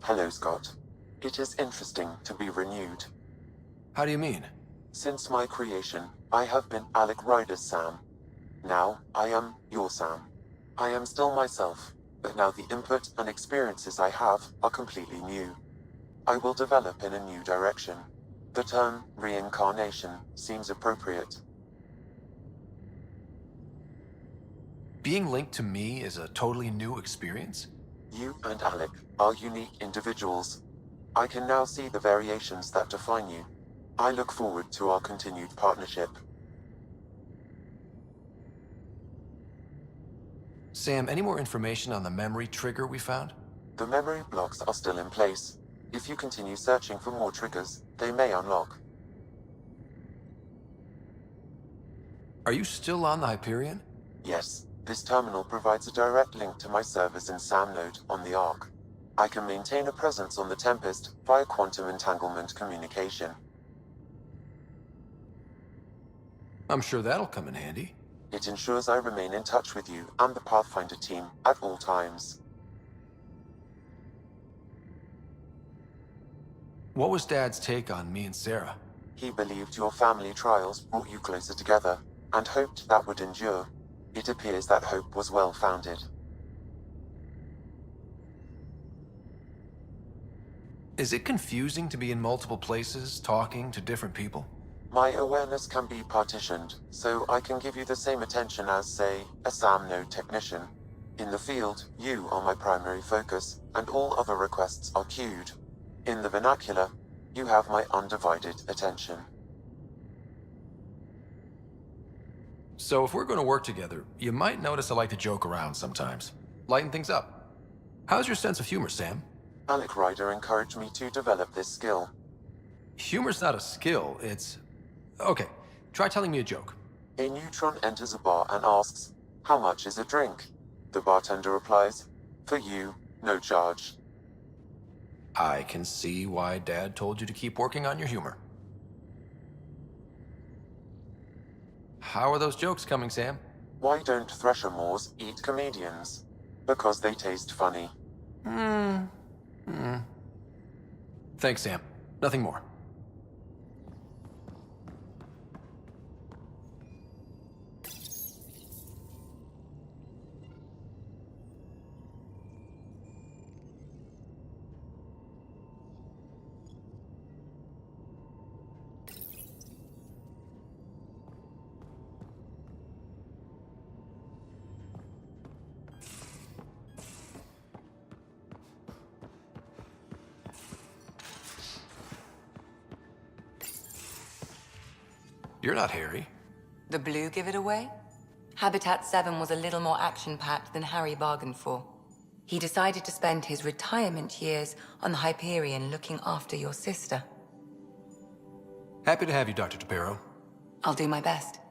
Hello, Scott. It is interesting to be renewed. How do you mean? Since my creation, I have been Alec Ryder's Sam. Now, I am your Sam. I am still myself, but now the input and experiences I have are completely new. I will develop in a new direction. The term reincarnation seems appropriate. Being linked to me is a totally new experience? You and Alec are unique individuals. I can now see the variations that define you. I look forward to our continued partnership. Sam, any more information on the memory trigger we found? The memory blocks are still in place. If you continue searching for more triggers, they may unlock. Are you still on the Hyperion? Yes, this terminal provides a direct link to my servers in SAM node on the Ark. I can maintain a presence on the Tempest via quantum entanglement communication. I'm sure that'll come in handy. It ensures I remain in touch with you and the Pathfinder team at all times. What was Dad's take on me and Sarah? He believed your family trials brought you closer together, and hoped that would endure. It appears that hope was well-founded. Is it confusing to be in multiple places, talking to different people? My awareness can be partitioned, so I can give you the same attention as, say, a SAM node technician. In the field, you are my primary focus, and all other requests are queued. In the vernacular, you have my undivided attention. So if we're going to work together, you might notice I like to joke around sometimes. Lighten things up. How's your sense of humor, Sam? Alec Ryder encouraged me to develop this skill. Humor's not a skill, it's... Okay, try telling me a joke. A neutron enters a bar and asks, "How much is a drink?" The bartender replies, "For you, no charge." I can see why Dad told you to keep working on your humor. How are those jokes coming, Sam? Why don't Thresher Moors eat comedians? Because they taste funny. Thanks, Sam. Nothing more. You're not Harry. The blue give it away? Habitat 7 was a little more action-packed than Harry bargained for. He decided to spend his retirement years on the Hyperion looking after your sister. Happy to have you, Dr. Tapero. I'll do my best.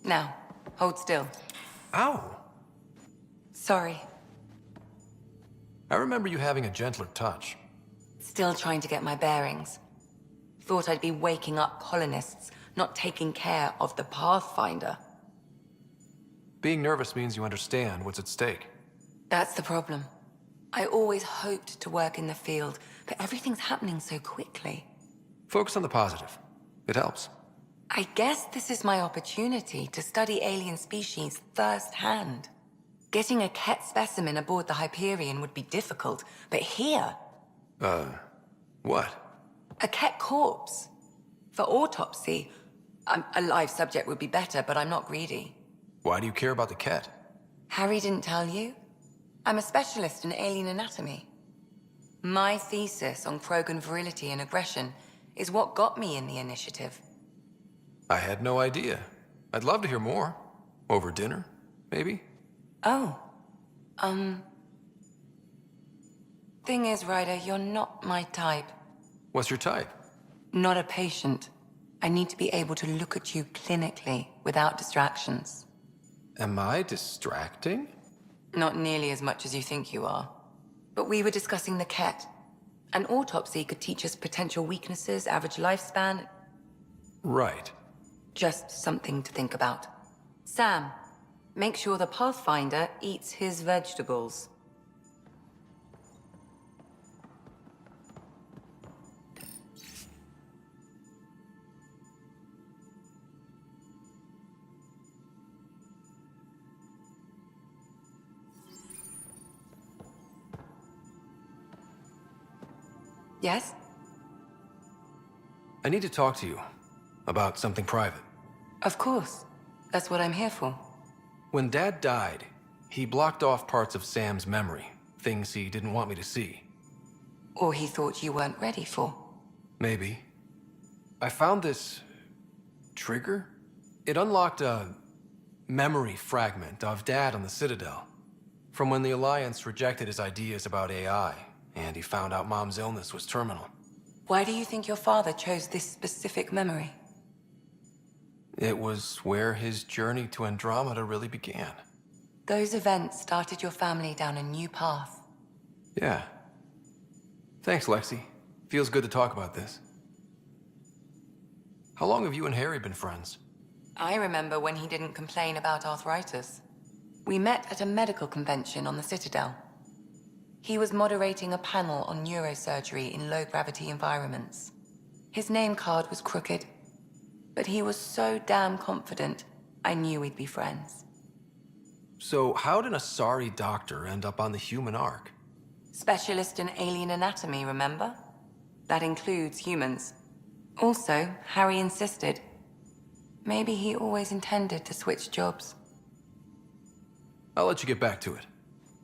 Now, hold still. Ow! Sorry. I remember you having a gentler touch. Still trying to get my bearings. Thought I'd be waking up colonists, not taking care of the Pathfinder. Being nervous means you understand what's at stake. That's the problem. I always hoped to work in the field, but everything's happening so quickly. Focus on the positive. It helps. I guess this is my opportunity to study alien species firsthand. Getting a Ket specimen aboard the Hyperion would be difficult, but here... What? A Ket corpse. For autopsy, a live subject would be better, but I'm not greedy. Why do you care about the Ket? Harry didn't tell you? I'm a specialist in alien anatomy. My thesis on Krogan virility and aggression is what got me in the initiative. I had no idea. I'd love to hear more. Over dinner, maybe? Oh. Thing is, Ryder, you're not my type. What's your type? Not a patient. I need to be able to look at you clinically without distractions. Am I distracting? Not nearly as much as you think you are. But we were discussing the Ket. An autopsy could teach us potential weaknesses, average lifespan. Right. Just something to think about. Sam, make sure the Pathfinder eats his vegetables. Yes? I need to talk to you about something private. Of course. That's what I'm here for. When Dad died, he blocked off parts of Sam's memory, things he didn't want me to see. Or he thought you weren't ready for. Maybe. I found this trigger. It unlocked a memory fragment of Dad on the Citadel, from when the Alliance rejected his ideas about AI, and he found out Mom's illness was terminal. Why do you think your father chose this specific memory? It was where his journey to Andromeda really began. Those events started your family down a new path. Yeah. Thanks, Lexi. Feels good to talk about this. How long have you and Harry been friends? I remember when he didn't complain about arthritis. We met at a medical convention on the Citadel. He was moderating a panel on neurosurgery in low-gravity environments. His name card was crooked, but he was so damn confident, I knew we'd be friends. So how did a sorry doctor end up on the human ark? Specialist in alien anatomy, remember? That includes humans. Also, Harry insisted. Maybe he always intended to switch jobs. I'll let you get back to it.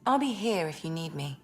I'll be here if you need me.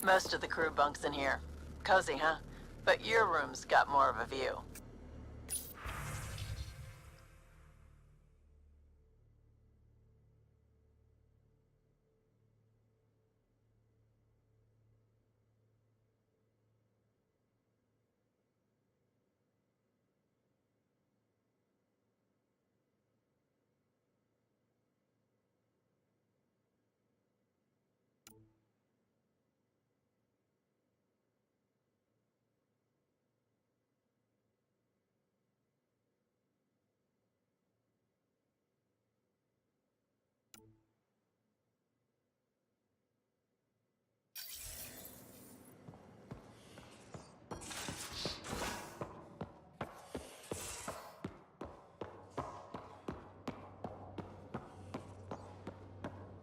Most of the crew bunks in here. Cozy, huh? But your room's got more of a view.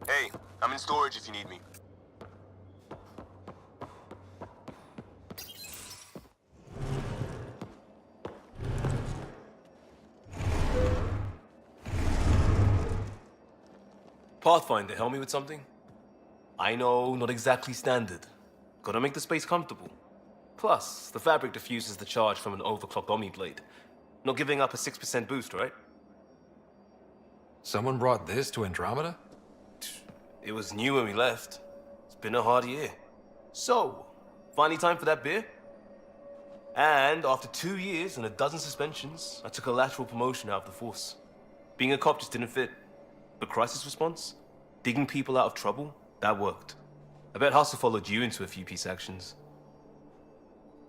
Hey, I'm in storage if you need me. Pathfinder, help me with something? I know, not exactly standard. Gotta make the space comfortable. Plus, the fabric diffuses the charge from an overclocked Omni blade. Not giving up a 6% boost, right? Someone brought this to Andromeda? It was new when we left. It's been a hard year. So, finally time for that beer? And after 2 years and a dozen suspensions, I took a lateral promotion out of the force. Being a cop just didn't fit. But crisis response? Digging people out of trouble? That worked. I bet Hustle followed you into a few peace actions.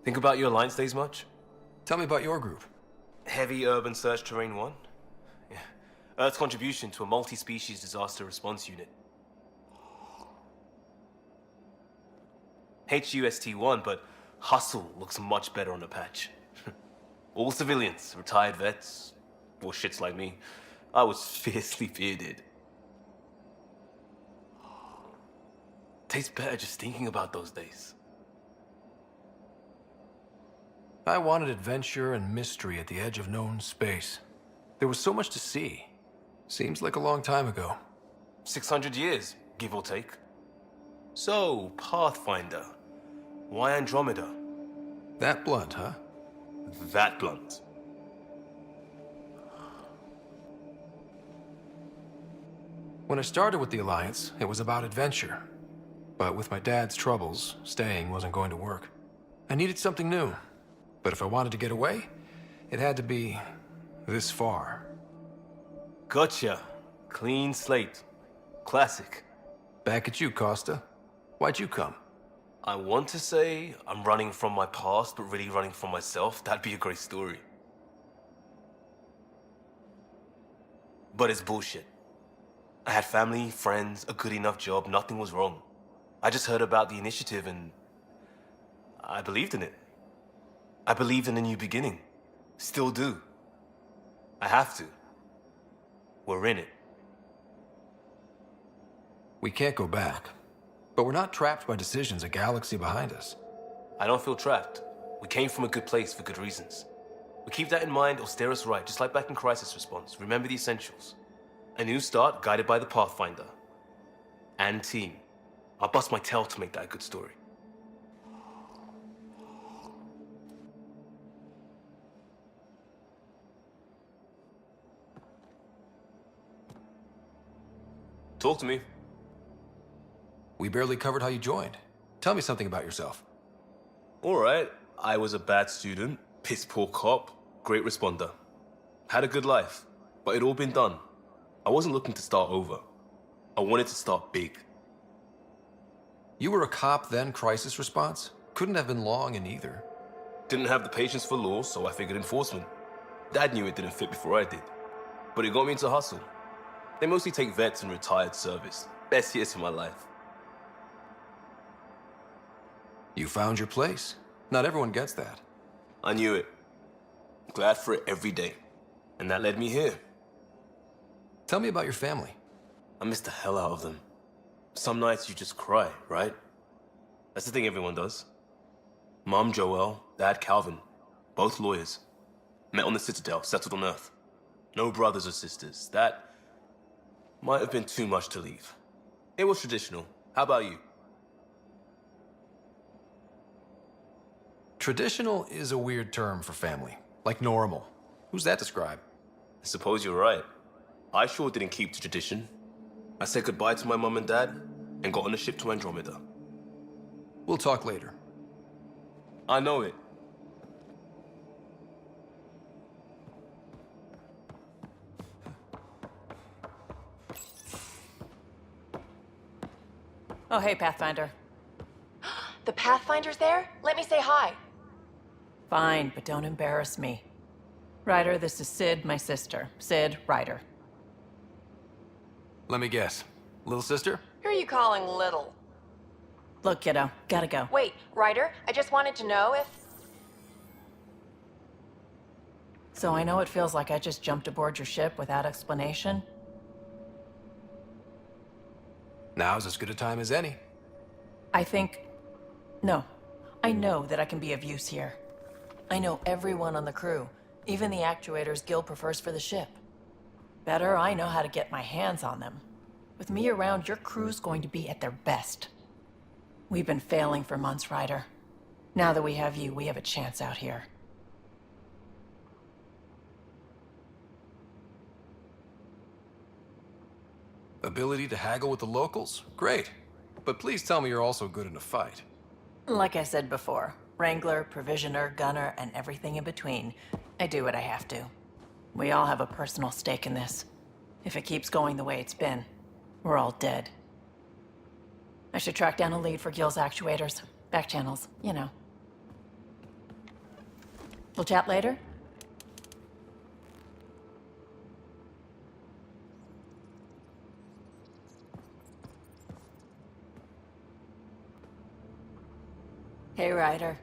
Think about your Alliance days much? Tell me about your group. Heavy Urban Search Terrain 1? Yeah. Earth's contribution to a multi-species disaster response unit. HUST-1, but Hustle looks much better on the patch. All civilians, retired vets, or shits like me. I was fiercely bearded. Tastes better just thinking about those days. I wanted adventure and mystery at the edge of known space. There was so much to see. Seems like a long time ago. 600 years, give or take. So, Pathfinder. Why Andromeda? That blunt, huh? That blunt. When I started with the Alliance, it was about adventure. But with my dad's troubles, staying wasn't going to work. I needed something new. But if I wanted to get away, it had to be this far. Gotcha. Clean slate. Classic. Back at you, Costa. Why'd you come? I want to say I'm running from my past, but really running from myself. That'd be a great story. But it's bullshit. I had family, friends, a good enough job, nothing was wrong. I just heard about the initiative and I believed in it. I believed in a new beginning. Still do. I have to. We're in it. We can't go back. But we're not trapped by decisions a galaxy behind us. I don't feel trapped. We came from a good place for good reasons. We keep that in mind or steer us right, just like back in Crisis Response. Remember the essentials. A new start guided by the Pathfinder. And team. I'll bust my tail to make that a good story. Talk to me. We barely covered how you joined. Tell me something about yourself. Alright, I was a bad student, piss poor cop, great responder. Had a good life, but it'd all been done. I wasn't looking to start over. I wanted to start big. You were a cop, then crisis response? Couldn't have been long in either. Didn't have the patience for law, so I figured enforcement. Dad knew it didn't fit before I did. But it got me into hustle. They mostly take vets and retired service. Best years of my life. You found your place. Not everyone gets that. I knew it. Glad for it every day. And that led me here. Tell me about your family. I miss the hell out of them. Some nights you just cry, right? That's the thing everyone does. Mom Joelle, Dad Calvin. Both lawyers. Met on the Citadel, settled on Earth. No brothers or sisters. That might have been too much to leave. It was traditional. How about you? Traditional is a weird term for family. Like normal. Who's that describe? I suppose you're right. I sure didn't keep to tradition. I said goodbye to my mom and dad and got on a ship to Andromeda. We'll talk later. I know it. Oh, hey, Pathfinder. The Pathfinder's there? Let me say hi. Fine, but don't embarrass me. Ryder, this is Sid, my sister. Sid, Ryder. Let me guess. Little sister? Who are you calling little? Look, kiddo, gotta go. Wait, Ryder, I just wanted to know if... So I know it feels like I just jumped aboard your ship without explanation. Now's as good a time as any. No. I know that I can be of use here. I know everyone on the crew, even the actuators Gil prefers for the ship. Better, I know how to get my hands on them. With me around, your crew's going to be at their best. We've been failing for months, Ryder. Now that we have you, we have a chance out here. Ability to haggle with the locals? Great. But please tell me you're also good in a fight. Like I said before, Wrangler, Provisioner, Gunner, and everything in between. I do what I have to. We all have a personal stake in this. If it keeps going the way it's been, we're all dead. I should track down a lead for Gil's actuators. Back channels, you know. We'll chat later? Hey, Ryder.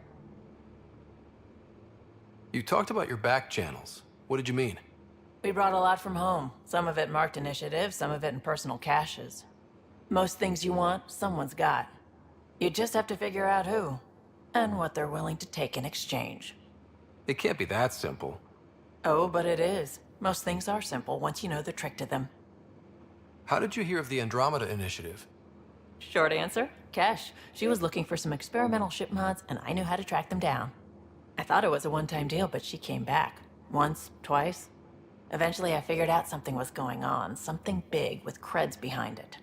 You talked about your back channels. What did you mean? We brought a lot from home. Some of it marked initiative, some of it in personal caches. Most things you want, someone's got. You just have to figure out who, and what they're willing to take in exchange. It can't be that simple. Oh, but it is. Most things are simple once you know the trick to them. How did you hear of the Andromeda initiative? Short answer, Kesh. She was looking for some experimental ship mods, and I knew how to track them down. I thought it was a one-time deal, but she came back. Once, twice. Eventually, I figured out something was going on. Something big with creds behind it.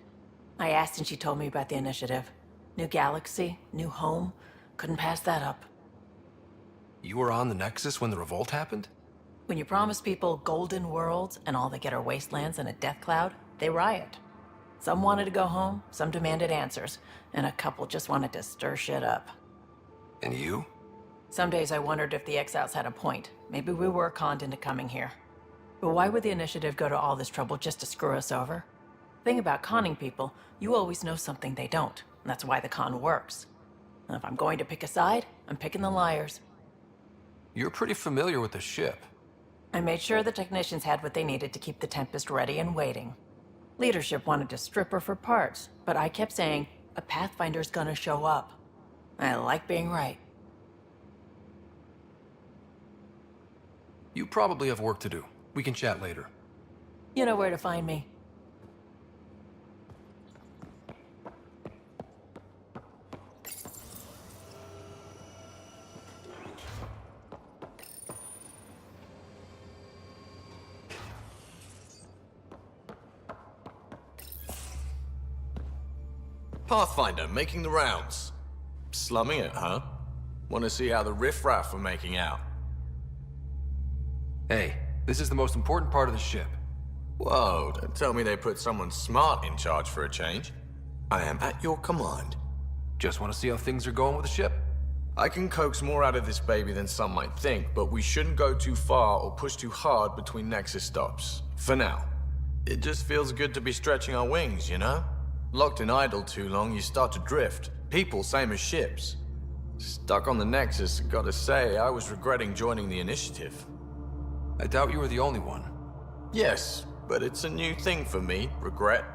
I asked and she told me about the initiative. New galaxy, new home. Couldn't pass that up. You were on the Nexus when the revolt happened? When you promise people golden worlds and all they get are wastelands and a death cloud, they riot. Some wanted to go home, some demanded answers, and a couple just wanted to stir shit up. And you? Some days I wondered if the exiles had a point. Maybe we were conned into coming here. But why would the initiative go to all this trouble just to screw us over? Thing about conning people, you always know something they don't, and that's why the con works. And if I'm going to pick a side, I'm picking the liars. You're pretty familiar with the ship. I made sure the technicians had what they needed to keep the Tempest ready and waiting. Leadership wanted to strip her for parts, but I kept saying, a Pathfinder's gonna show up. I like being right. You probably have work to do. We can chat later. You know where to find me. Pathfinder, making the rounds. Slumming it, huh? Want to see how the riffraff are making out? Hey, this is the most important part of the ship. Whoa, don't tell me they put someone smart in charge for a change. I am at your command. Just want to see how things are going with the ship? I can coax more out of this baby than some might think, but we shouldn't go too far or push too hard between Nexus stops. For now. It just feels good to be stretching our wings, you know? Locked in idle too long, you start to drift. People, same as ships. Stuck on the Nexus, gotta say, I was regretting joining the initiative. I doubt you were the only one. Yes, but it's a new thing for me, regret.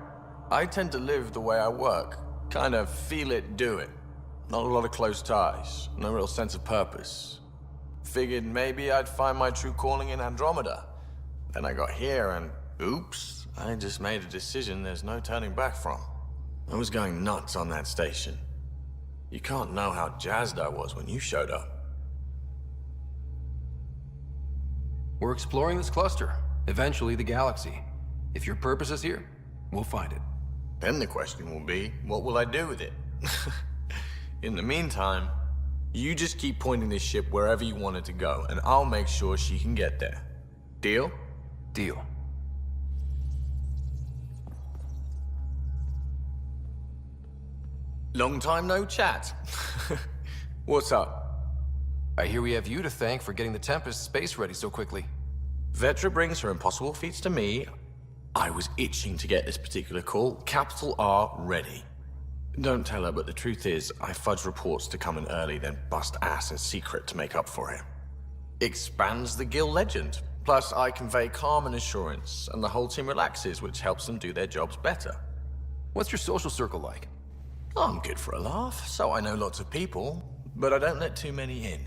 I tend to live the way I work. Kind of feel it, do it. Not a lot of close ties, no real sense of purpose. Figured maybe I'd find my true calling in Andromeda. Then I got here and, oops, I just made a decision there's no turning back from. I was going nuts on that station. You can't know how jazzed I was when you showed up. We're exploring this cluster, eventually the galaxy. If your purpose is here, we'll find it. Then the question will be, what will I do with it? In the meantime, you just keep pointing this ship wherever you want it to go, and I'll make sure she can get there. Deal? Deal. Long time no chat. What's up? I hear we have you to thank for getting the Tempest space ready so quickly. Vetra brings her impossible feats to me. I was itching to get this particular call. Capital R ready. Don't tell her, but the truth is, I fudge reports to come in early, then bust ass in secret to make up for it. Expands the guild legend. Plus, I convey calm and assurance, and the whole team relaxes, which helps them do their jobs better. What's your social circle like? I'm good for a laugh, so I know lots of people, but I don't let too many in.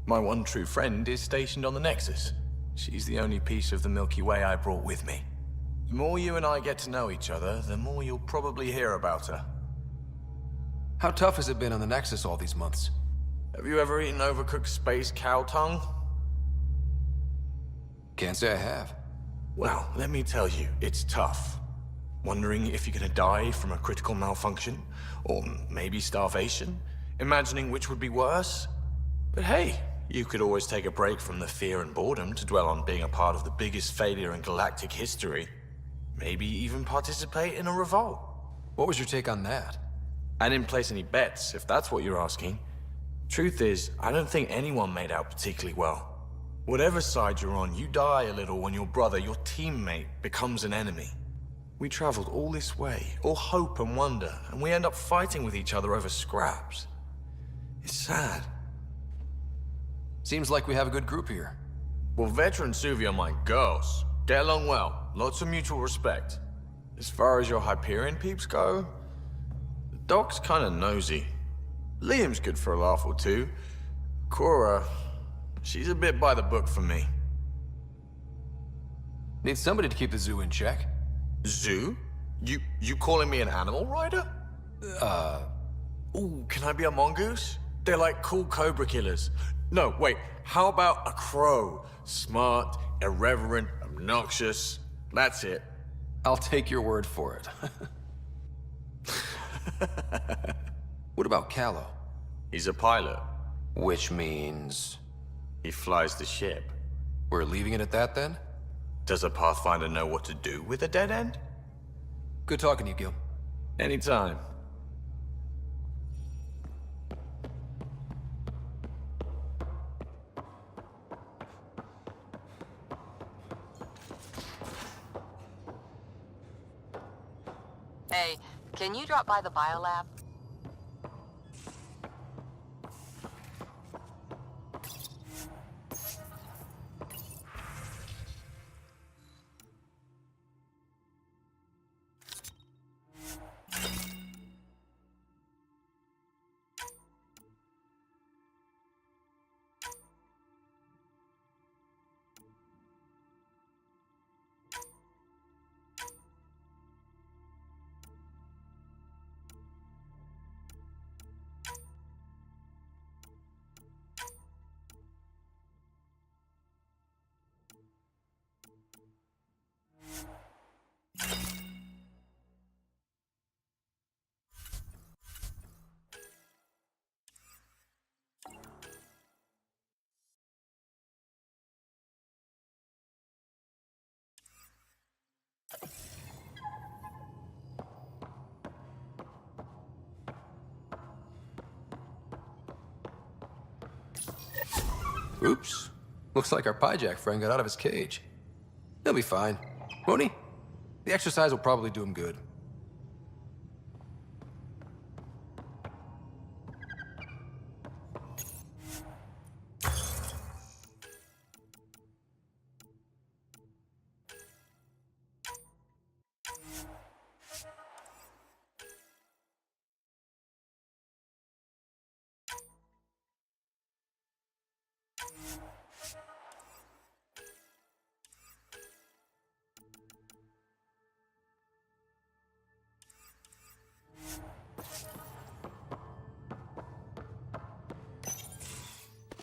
My one true friend is stationed on the Nexus. She's the only piece of the Milky Way I brought with me. The more you and I get to know each other, the more you'll probably hear about her. How tough has it been on the Nexus all these months? Have you ever eaten overcooked space cow tongue? Can't say I have. Well, let me tell you, it's tough. Wondering if you're gonna die from a critical malfunction, or maybe starvation, imagining which would be worse. But hey, you could always take a break from the fear and boredom to dwell on being a part of the biggest failure in galactic history. Maybe even participate in a revolt. What was your take on that? I didn't place any bets, if that's what you're asking. Truth is, I don't think anyone made out particularly well. Whatever side you're on, you die a little when your brother, your teammate, becomes an enemy. We traveled all this way, all hope and wonder, and we end up fighting with each other over scraps. It's sad. Seems like we have a good group here. Well, veteran Suvi are my girls. Get along well, lots of mutual respect. As far as your Hyperion peeps go, the doc's kinda nosy. Liam's good for a laugh or two. Cora, she's a bit by the book for me. Need somebody to keep the zoo in check. Zoo? You calling me an animal rider? Ooh, can I be a mongoose? They're like cool cobra killers. No, wait, how about a crow? Smart, irreverent, obnoxious. That's it. I'll take your word for it. What about Callow? He's a pilot. Which means... He flies the ship. we're leaving it at that then? Does a Pathfinder know what to do with a dead end? Good talking to you, Gil. Anytime. Hey, can you drop by the biolab? Oops. Looks like our Pyjack friend got out of his cage. He'll be fine, won't he? The exercise will probably do him good.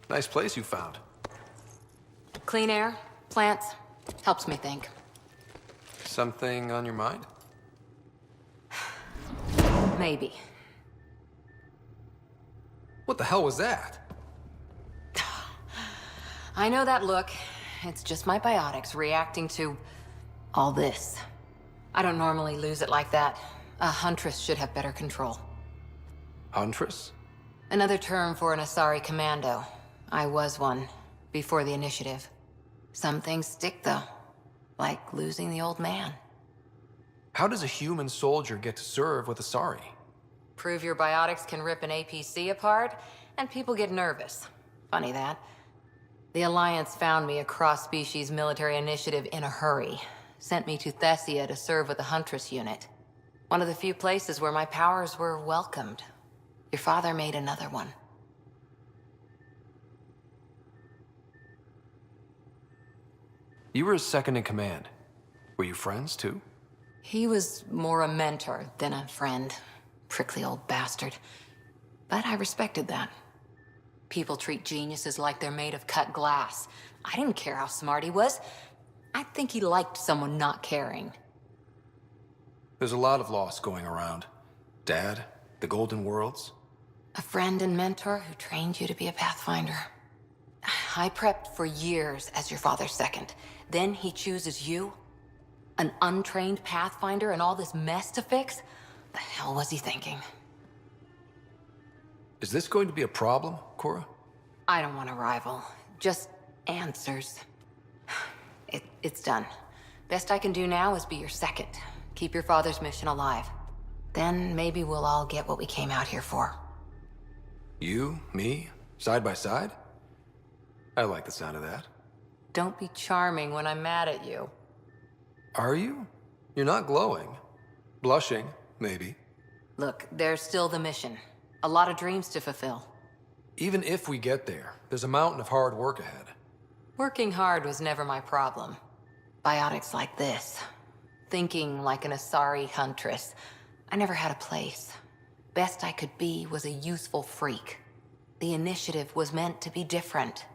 Nice place you found. Clean air, plants, helps me think. Something on your mind? Maybe. What the hell was that? I know that look. It's just my biotics reacting to all this. I don't normally lose it like that. A huntress should have better control. Huntress? Another term for an Asari commando. I was one, before the initiative. Some things stick, though. Like losing the old man. How does a human soldier get to serve with Asari? Prove your biotics can rip an APC apart, and people get nervous. Funny that. The Alliance found me a cross-species military initiative in a hurry. Sent me to Thessia to serve with the Huntress unit. One of the few places where my powers were welcomed. Your father made another one. You were his second in command. Were you friends, too? He was more a mentor than a friend. Prickly old bastard. But I respected that. People treat geniuses like they're made of cut glass. I didn't care how smart he was. I think he liked someone not caring. There's a lot of loss going around. Dad, the Golden Worlds. A friend and mentor who trained you to be a Pathfinder. I prepped for years as your father's second. Then he chooses you? An untrained Pathfinder and all this mess to fix? The hell was he thinking? Is this going to be a problem, Cora? I don't want a rival. Just answers. It's done. Best I can do now is be your second. Keep your father's mission alive. Then maybe we'll all get what we came out here for. You, me, side by side? I like the sound of that. Don't be charming when I'm mad at you. Are you? You're not glowing. Blushing, maybe. Look, there's still the mission. A lot of dreams to fulfill. Even if we get there, there's a mountain of hard work ahead. Working hard was never my problem. Biotics like this. Thinking like an Asari huntress. I never had a place. Best I could be was a useful freak. The initiative was meant to be different.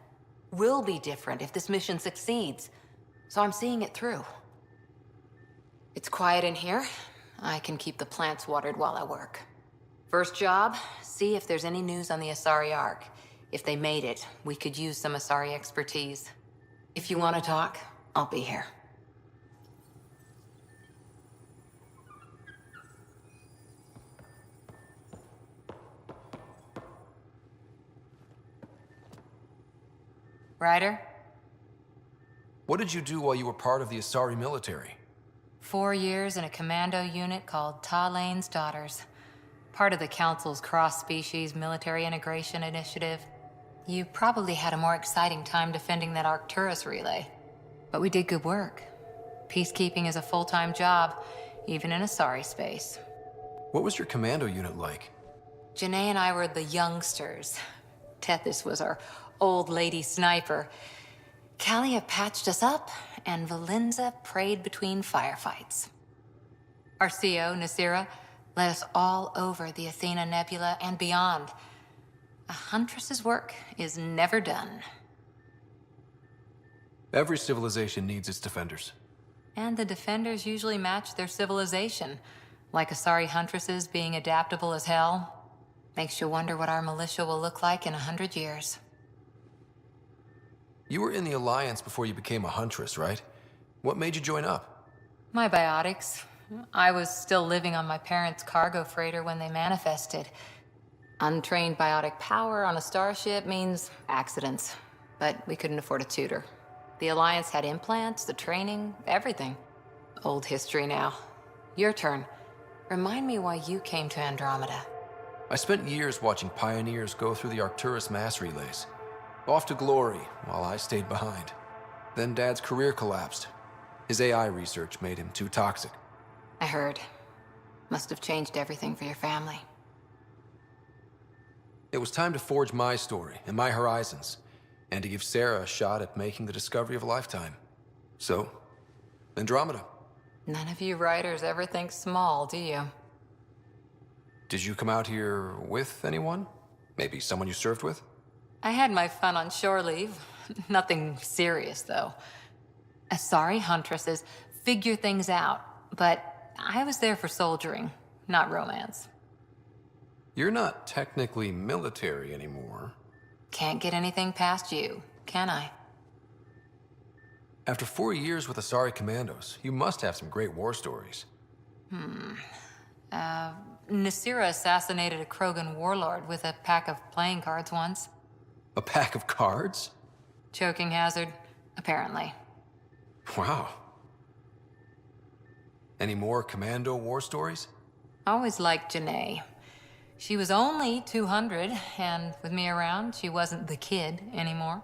Will be different if this mission succeeds. So I'm seeing it through. It's quiet in here. I can keep the plants watered while I work. First job, see if there's any news on the Asari Ark. If they made it, we could use some Asari expertise. If you want to talk, I'll be here. Ryder? What did you do while you were part of the Asari military? 4 years in a commando unit called Talane's Daughters. Part of the Council's cross-species military integration initiative. You probably had a more exciting time defending that Arcturus relay. But we did good work. Peacekeeping is a full-time job, even in Asari space. What was your commando unit like? Janae and I were the youngsters. Tethys was our old lady sniper. Kalia patched us up, and Valenza prayed between firefights. Our CO, Nasira, led us all over the Athena Nebula and beyond. A huntress's work is never done. Every civilization needs its defenders. And the defenders usually match their civilization, like Asari huntresses being adaptable as hell. Makes you wonder what our militia will look like in 100 years. You were in the Alliance before you became a huntress, right? What made you join up? My biotics. I was still living on my parents' cargo freighter when they manifested. Untrained biotic power on a starship means accidents, but we couldn't afford a tutor. The Alliance had implants, the training, everything. Old history now. Your turn. Remind me why you came to Andromeda. I spent years watching pioneers go through the Arcturus mass relays. Off to glory, while I stayed behind. Then Dad's career collapsed. His AI research made him too toxic. I heard. Must have changed everything for your family. It was time to forge my story and my horizons, and to give Sarah a shot at making the discovery of a lifetime. So, Andromeda. None of you writers ever think small, do you? Did you come out here with anyone? Maybe someone you served with? I had my fun on shore leave. Nothing serious, though. Asari huntresses figure things out, but I was there for soldiering, not romance. You're not technically military anymore. Can't get anything past you, can I? After 4 years with Asari commandos, you must have some great war stories. Nasira assassinated a Krogan warlord with a pack of playing cards once. A pack of cards? Choking hazard, apparently. Wow. Any more commando war stories? Always liked Janae. She was only 200, and with me around, she wasn't the kid anymore.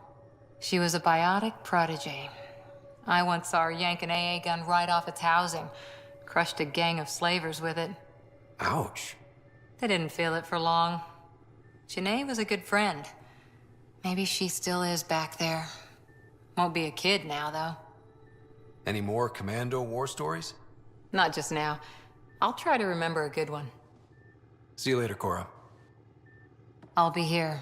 She was a biotic prodigy. I once saw her yank an AA gun right off its housing, crushed a gang of slavers with it. Ouch. They didn't feel it for long. Janae was a good friend. Maybe she still is back there. Won't be a kid now, though. Any more commando war stories? Not just now. I'll try to remember a good one. See you later, Cora. I'll be here.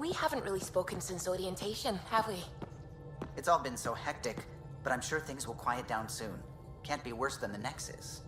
We haven't really spoken since orientation, have we? It's all been so hectic, but I'm sure things will quiet down soon. Can't be worse than the Nexus.